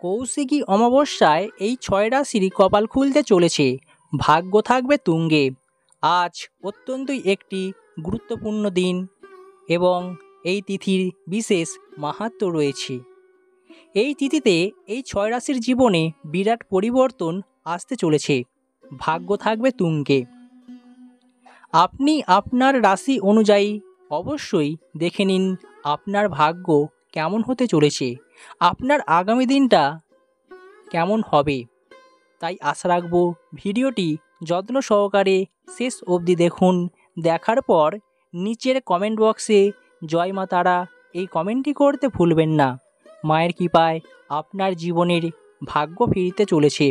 কৌশিকী অমাবস্যায় এই ৬ রাশির কপাল খুলতে চলেছে, ভাগ্য থাকবে তুঙ্গে। আজ অত্যন্তই একটি গুরুত্বপূর্ণ দিন এবং এই তিথির বিশেষ মাহাত্ম্য রয়েছে। এই তিথিতে এই ৬ রাশির জীবনে বিরাট পরিবর্তন আসতে চলেছে, ভাগ্য থাকবে তুঙ্গে। আপনি আপনার রাশি অনুযায়ী অবশ্যই দেখে নিন আপনার ভাগ্য কেমন হতে চলেছে, আপনার আগামী দিনটা কেমন হবে। তাই আশা রাখবো ভিডিওটি যত্ন সহকারে শেষ অবধি দেখুন। দেখার পর নিচের কমেন্ট বক্সে জয় মা তারা এই কমেন্টটি করতে ভুলবেন না। মায়ের কৃপায় আপনার জীবনের ভাগ্য ফিরতে চলেছে।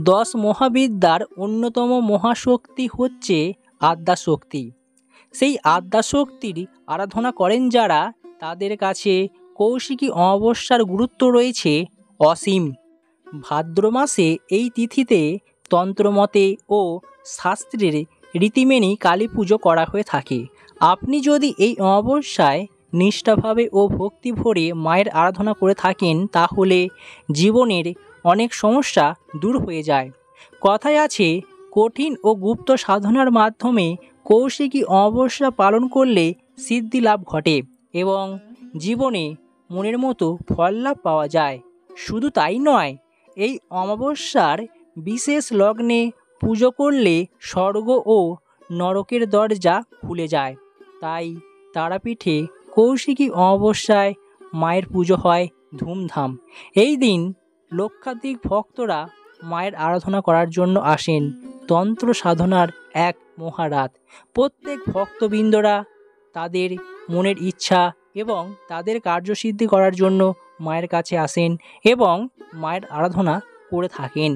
10 মহাবিদ্যার অন্যতম মহাশক্তি হচ্ছে আদ্যাশক্তি। সেই আদ্যাশক্তির আরাধনা করেন যারা, তাদের কাছে কৌশিকী অমাবস্যার গুরুত্ব রয়েছে অসীম। ভাদ্র মাসে এই তিথিতে তন্ত্রমতে ও শাস্ত্রের রীতি মেনেই কালী পুজো করা হয়ে থাকে। আপনি যদি এই অমাবস্যায় নিষ্ঠাভাবে ও ভক্তি ভরে মায়ের আরাধনা করে থাকেন, তাহলে জীবনের অনেক সমস্যা দূর হয়ে যায়। কথায় আছে, কঠিন ও গুপ্ত সাধনার মাধ্যমে কৌশিকী অমাবস্যা পালন করলে সিদ্ধি লাভ ঘটে এবং জীবনে মনের মতো ফল লাভ পাওয়া যায়। শুধু তাই নয়, এই অমাবস্যার বিশেষ লগ্নে পুজো করলে স্বর্গ ও নরকের দরজা খুলে যায়। তাই তারাপীঠে কৌশিকী অমাবস্যায় মায়ের পুজো হয় ধুমধাম। এই দিন লক্ষাধিক ভক্তরা মায়ের আরাধনা করার জন্য আসেন। তন্ত্র সাধনার এক মহারাত। প্রত্যেক ভক্তবৃন্দরা তাদের মনের ইচ্ছা এবং তাদের কার্যসিদ্ধি করার জন্য মায়ের কাছে আসেন এবং মায়ের আরাধনা করে থাকেন।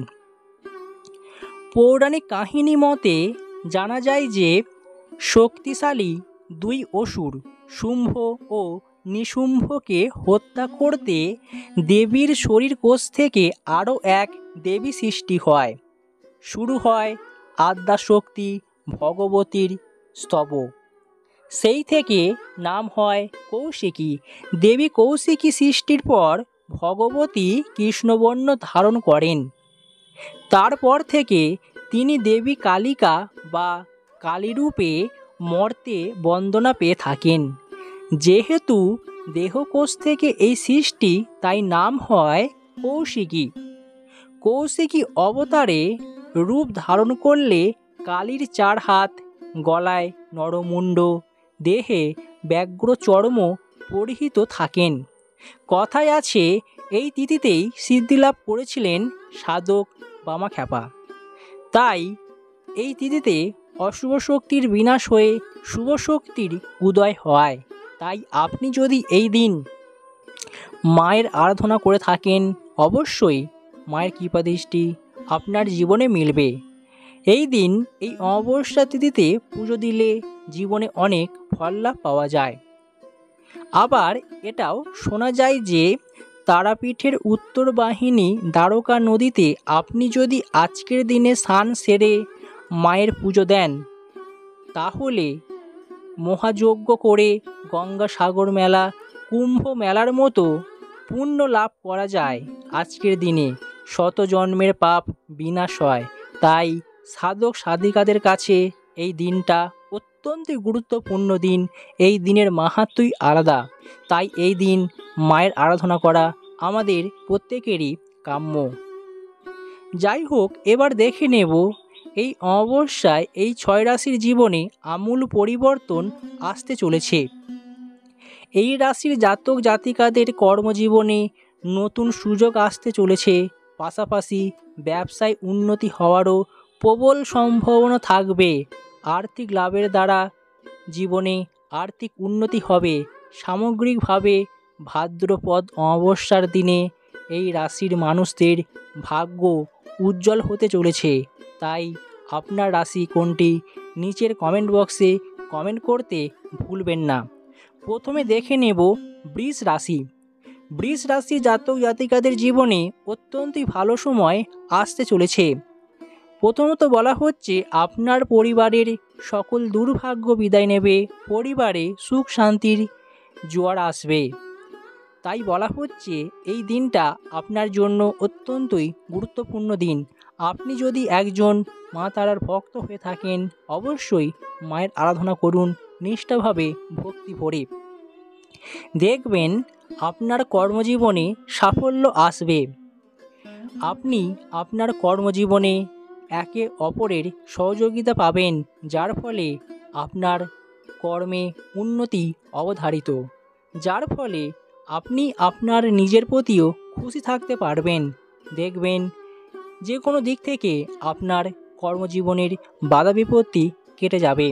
পৌরাণিক কাহিনী মতে জানা যায় যে শক্তিশালী 2 অসুর শুম্ভ ও নিশুম্ভকে হত্যা করতে দেবীর শরীর কোষ থেকে আরও এক দেবী সৃষ্টি হয়। শুরু হয় আদ্যাশক্তি ভগবতীর স্তব। সেই থেকে নাম হয় কৌশিকী। দেবী কৌশিকী সৃষ্টির পর ভগবতী কৃষ্ণবর্ণ ধারণ করেন। তারপর থেকে তিনি দেবী কালিকা বা কালীরূপে মর্তে বন্দনা পেয়ে থাকেন। যেহেতু দেহকোষ থেকে এই সৃষ্টি, তাই নাম হয় কৌশিকী। কৌশিকী অবতারে রূপ ধারণ করলে কালীর 4 হাত, গলায় নরমুণ্ড, দেহে ব্যাঘ্র চর্ম পরিহিত থাকেন। কথায় আছে, এই তিথিতেই সিদ্ধিলাভ করেছিলেন সাধক বামাখ্যাপা। তাই এই তিথিতে অশুভ শক্তির বিনাশ হয়ে শুভ শক্তির উদয় হয়। তাই আপনি যদি এই দিন মায়ের আরাধনা করে থাকেন, অবশ্যই মায়ের কৃপাদৃষ্টি আপনার জীবনে মিলবে। এই দিন এই অমাবস্যা তিথিতে পুজো দিলে জীবনে অনেক ফল লাভ পাওয়া যায়। আবার এটাও শোনা যায় যে তারাপীঠের উত্তর বাহিনী দ্বারকা নদীতে আপনি যদি আজকের দিনে স্নান সেরে মায়ের পুজো দেন, তাহলে মহাযজ্ঞ করে গঙ্গাসাগর মেলা, কুম্ভ মেলার মতো পুণ্য লাভ করা যায়। আজকের দিনে শত জন্মের পাপ বিনাশ হয়। তাই সাধক সাধিকাদের কাছে এই দিনটা অত্যন্ত গুরুত্বপূর্ণ দিন। এই দিনের মাহাত্ম্যই আলাদা। তাই এই দিন মায়ের আরাধনা করা আমাদের প্রত্যেকেরই কাম্য। যাই হোক, এবার দেখে নেব এই অমাবস্যায় এই 6 রাশির জীবনে আমূল পরিবর্তন আসতে চলেছে। এই রাশির জাতক জাতিকাদের কর্মজীবনে নতুন সুযোগ আসতে চলেছে। পাশাপাশি ব্যবসায় উন্নতি হওয়ারও প্রবল সম্ভাবনা থাকবে। আর্থিক লাভের দ্বারা জীবনে আর্থিক উন্নতি হবে। সামগ্রিকভাবে ভাদ্রপদ অমাবস্যার দিনে এই রাশির মানুষদের ভাগ্য উজ্জ্বল হতে চলেছে। তাই আপনার রাশি কোনটি নিচের কমেন্ট বক্সে কমেন্ট করতে ভুলবেন না। প্রথমে দেখে নেব বৃষ রাশি। বৃষ রাশি জাতক জাতিকাদের জীবনে অত্যন্তই ভালো সময় আসতে চলেছে। প্রথমত বলা হচ্ছে, আপনার পরিবারের সকল দুর্ভাগ্য বিদায় নেবে। পরিবারে সুখ শান্তির জোয়ার আসবে। তাই বলা হচ্ছে এই দিনটা আপনার জন্য অত্যন্তই গুরুত্বপূর্ণ দিন। আপনি যদি একজন মা তারার ভক্ত হয়ে থাকেন, অবশ্যই মায়ের আরাধনা করুন নিষ্ঠাভাবে, ভক্তি ভরে। দেখবেন আপনার কর্মজীবনে সাফল্য আসবে। আপনি আপনার কর্মজীবনে একে অপরের সহযোগিতা পাবেন, যার ফলে আপনার কর্মে উন্নতি অবধারিত, যার ফলে আপনি আপনার নিজের প্রতিও খুশি থাকতে পারবেন। দেখবেন যে কোনো দিক থেকে আপনার কর্মজীবনের বাধা বিপত্তি কেটে যাবে।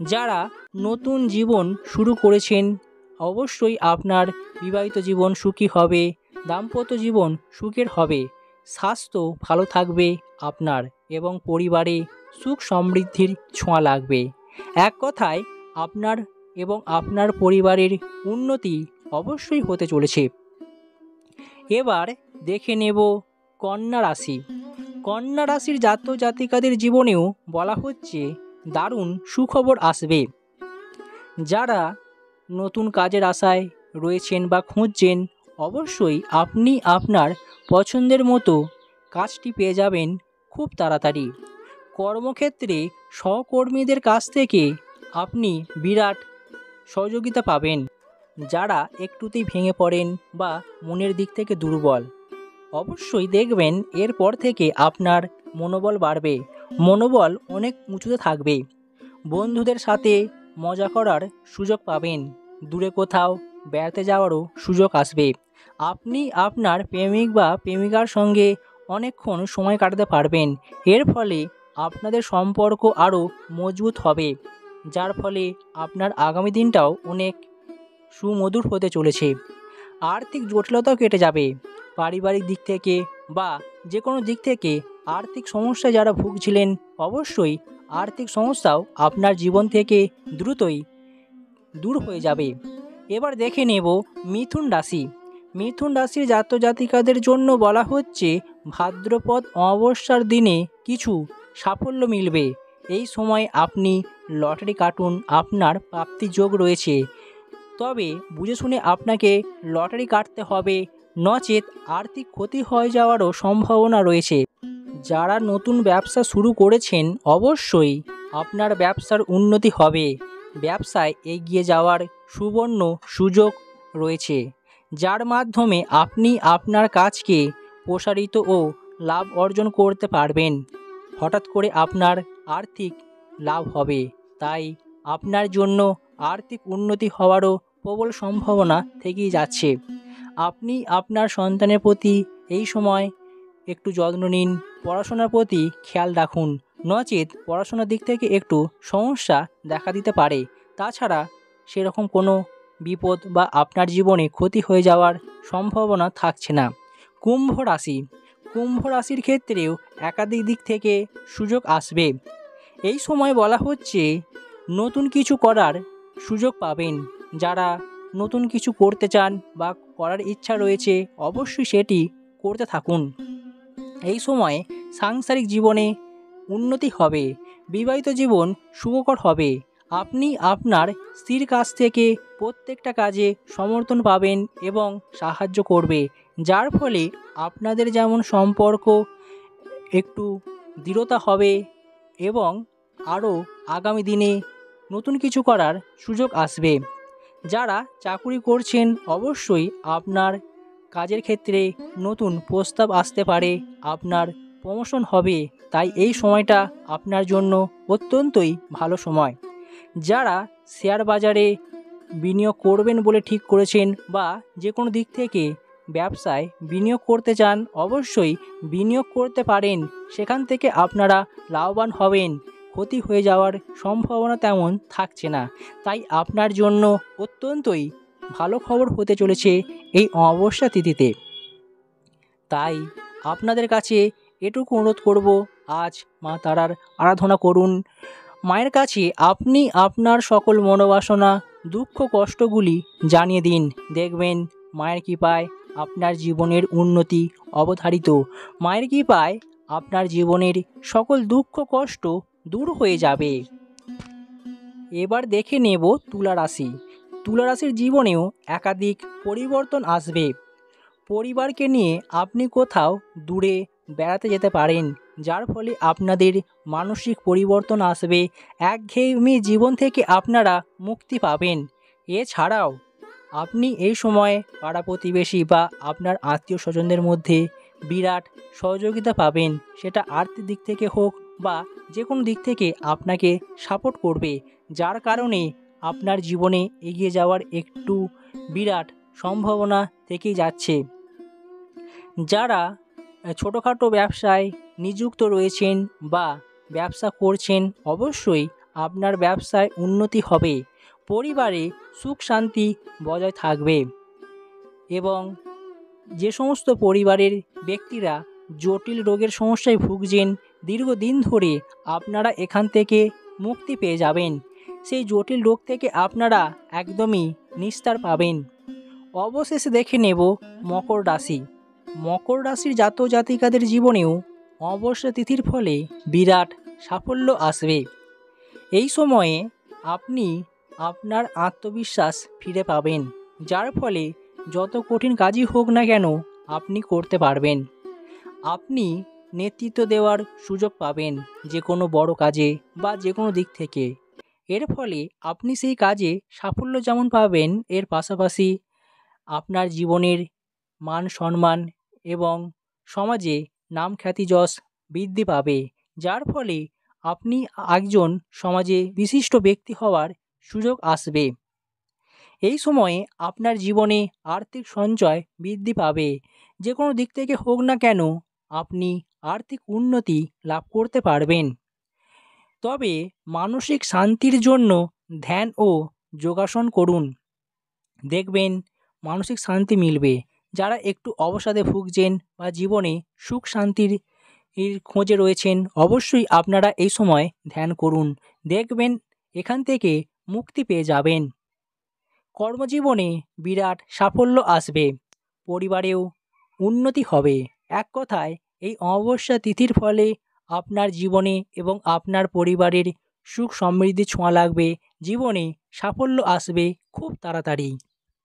যারা নতুন জীবন শুরু করেছেন, অবশ্যই আপনার বিবাহিত জীবন সুখী হবে, দাম্পত্য জীবন সুখের হবে, স্বাস্থ্য ভালো থাকবে আপনার, এবং পরিবারে সুখ সমৃদ্ধির ছোঁয়া লাগবে। এক কথায় আপনার এবং আপনার পরিবারের উন্নতি অবশ্যই হতে চলেছে। এবার দেখে নেব কন্যা রাশি। কন্যা রাশির জাতক জাতিকাদের জীবনেও বলা হচ্ছে দারুণ সুখবর আসবে। যারা নতুন কাজের আশায় রয়েছেন বা খুঁজছেন, অবশ্যই আপনি আপনার পছন্দের মতো কাজটি পেয়ে যাবেন খুব তাড়াতাড়ি। কর্মক্ষেত্রে সহকর্মীদের কাছ থেকে আপনি বিরাট সহযোগিতা পাবেন। যারা একটুতেই ভেঙে পড়েন বা মনের দিক থেকে দুর্বল, অবশ্যই দেখবেন এরপর থেকে আপনার মনোবল বাড়বে, মনোবল অনেক উঁচুতে থাকবে। বন্ধুদের সাথে মজা করার সুযোগ পাবেন, দূরে কোথাও বেড়াতে যাওয়ারও সুযোগ আসবে। আপনি আপনার প্রেমিক বা প্রেমিকার সঙ্গে অনেকক্ষণ সময় কাটাতে পারবেন। এর ফলে আপনাদের সম্পর্ক আরও মজবুত হবে, যার ফলে আপনার আগামী দিনটাও অনেক সুমধুর হতে চলেছে। আর্থিক জটিলতাও কেটে যাবে। পারিবারিক দিক থেকে বা যে কোনো দিক থেকে আর্থিক সমস্যায় যারা ভুগছিলেন, অবশ্যই আর্থিক সমস্যাও আপনার জীবন থেকে দ্রুতই দূর হয়ে যাবে। এবার দেখে নেব মিথুন রাশি। মিথুন রাশির জাতক জাতিকাদের জন্য বলা হচ্ছে ভাদ্রপদ অমাবস্যার দিনে কিছু সাফল্য মিলবে। এই সময় আপনি লটারি কাটুন, আপনার প্রাপ্তির যোগ রয়েছে। তবে বুঝে শুনে আপনাকে লটারি কাটতে হবে, নচেত আর্থিক ক্ষতি হয়ে যাওয়ারও সম্ভাবনা রয়েছে। যারা নতুন ব্যবসা শুরু করেছেন, অবশ্যই আপনার ব্যবসার উন্নতি হবে। ব্যবসায় এগিয়ে যাওয়ার সুবর্ণ সুযোগ রয়েছে, যার মাধ্যমে আপনি আপনার কাজকে প্রসারিত ও লাভ অর্জন করতে পারবেন। হঠাৎ করে আপনার আর্থিক লাভ হবে, তাই আপনার জন্য আর্থিক উন্নতি হওয়ারও প্রবল সম্ভাবনা থেকেই যাচ্ছে। আপনি আপনার সন্তানের প্রতি এই সময় একটু যত্ন নিন, পড়াশোনার প্রতি খেয়াল রাখুন, নচেত পড়াশোনার দিক থেকে একটু সমস্যা দেখা দিতে পারে। তাছাড়া সেরকম কোনো বিপদ বা আপনার জীবনে ক্ষতি হয়ে যাওয়ার সম্ভাবনা থাকছে না। কুম্ভ রাশি। কুম্ভ রাশির ক্ষেত্রেও একাধিক দিক থেকে সুযোগ আসবে। এই সময় বলা হচ্ছে নতুন কিছু করার সুযোগ পাবেন। যারা নতুন কিছু করতে চান বা করার ইচ্ছা রয়েছে, অবশ্যই সেটি করতে থাকুন। এই সময় সাংসারিক জীবনে উন্নতি হবে, বিবাহিত জীবন সুখকর হবে। আপনি আপনার স্ত্রীর কাছ থেকে প্রত্যেকটা কাজে সমর্থন পাবেন এবং সাহায্য করবে, যার ফলে আপনাদের যেমন সম্পর্ক একটু দৃঢ়তা হবে এবং আরও আগামী দিনে নতুন কিছু করার সুযোগ আসবে। যারা চাকুরি করছেন, অবশ্যই আপনার কাজের ক্ষেত্রে নতুন প্রস্তাব আসতে পারে, আপনার প্রমোশন হবে। তাই এই সময়টা আপনার জন্য অত্যন্তই ভালো সময়। যারা শেয়ার বাজারে বিনিয়োগ করবেন বলে ঠিক করেছেন বা যে কোনো দিক থেকে ব্যবসায় বিনিয়োগ করতে চান, অবশ্যই বিনিয়োগ করতে পারেন। সেখান থেকে আপনারা লাভবান হবেন, ক্ষতি হয়ে যাওয়ার সম্ভাবনা তেমন থাকছে না। তাই আপনার জন্য অত্যন্তই ভালো খবর হতে চলেছে এই অমাবস্যা তিথিতে। তাই আপনাদের কাছে এটুকু অনুরোধ করব, আজ মা তারার আরাধনা করুন। মায়ের কাছে আপনি আপনার সকল মনোবাসনা, দুঃখ কষ্টগুলি জানিয়ে দিন। দেখবেন মায়ের কৃপায় আপনার জীবনের উন্নতি অবধারিত। মায়ের কৃপায় আপনার জীবনের সকল দুঃখ কষ্ট দূর হয়ে যাবে। এবার দেখে নেব তুলা রাশি। তুলা রাশির জীবনেও একাধিক পরিবর্তন আসবে। পরিবারকে নিয়ে আপনি কোথাও দূরে বেড়াতে যেতে পারেন, যার ফলে আপনাদের মানসিক পরিবর্তন আসবে। একঘেয়েমি জীবন থেকে আপনারা মুক্তি পাবেন। এছাড়াও আপনি এই সময় পাড়া প্রতিবেশী বা আপনার আত্মীয় স্বজনদের মধ্যে বিরাট সহযোগিতা পাবেন। সেটা আর্থিক দিক থেকে হোক বা যে কোনো দিক থেকে আপনাকে সাপোর্ট করবে, যার কারণে আপনার জীবনে এগিয়ে যাওয়ার একটু বিরাট সম্ভাবনা থেকেই যাচ্ছে। যারা ছোটোখাটো ব্যবসায় নিযুক্ত রয়েছেন বা ব্যবসা করছেন, অবশ্যই আপনার ব্যবসায় উন্নতি হবে। পরিবারে সুখ শান্তি বজায় থাকবে এবং যে সমস্ত পরিবারের ব্যক্তিরা জটিল রোগের সমস্যায় ভুগছেন দীর্ঘদিন ধরে, আপনারা এখান থেকে মুক্তি পেয়ে যাবেন। সেই জটিল রোগ থেকে আপনারা একদমই নিস্তার পাবেন। অবশেষে দেখে নেব মকর রাশি। মকর রাশির জাতক জাতিকাদের জীবনেও অমাবস্যা তিথির ফলে বিরাট সাফল্য আসবে। এই সময়ে আপনি আপনার আত্মবিশ্বাস ফিরে পাবেন, যার ফলে যত কঠিন কাজই হোক না কেন আপনি করতে পারবেন। আপনি নেতৃত্ব দেওয়ার সুযোগ পাবেন যে কোনো বড় কাজে বা যে কোনো দিক থেকে। এর ফলে আপনি সেই কাজে সাফল্য যেমন পাবেন, এর পাশাপাশি আপনার জীবনের মান সম্মান এবং সমাজে নাম খ্যাতি যশ বৃদ্ধি পাবে, যার ফলে আপনি একজন সমাজে বিশিষ্ট ব্যক্তি হওয়ার সুযোগ আসবে। এই সময়ে আপনার জীবনে আর্থিক সঞ্চয় বৃদ্ধি পাবে। যে কোনো দিক থেকে হোক না কেন আপনি আর্থিক উন্নতি লাভ করতে পারবেন। তবে মানসিক শান্তির জন্য ধ্যান ও যোগাসন করুন, দেখবেন মানসিক শান্তি মিলবে। যারা একটু অবসাদে ভুগছেন বা জীবনে সুখ শান্তির খোঁজে রয়েছেন, অবশ্যই আপনারা এই সময় ধ্যান করুন, দেখবেন এখান থেকে মুক্তি পেয়ে যাবেন। কর্মজীবনে বিরাট সাফল্য আসবে, পরিবারেও উন্নতি হবে। এক কথায় এই অমাবস্যা তিথির ফলে আপনার জীবনে এবং আপনার পরিবারের সুখ সমৃদ্ধি ছোঁয়া লাগবে, জীবনে সাফল্য আসবে খুব তাড়াতাড়ি।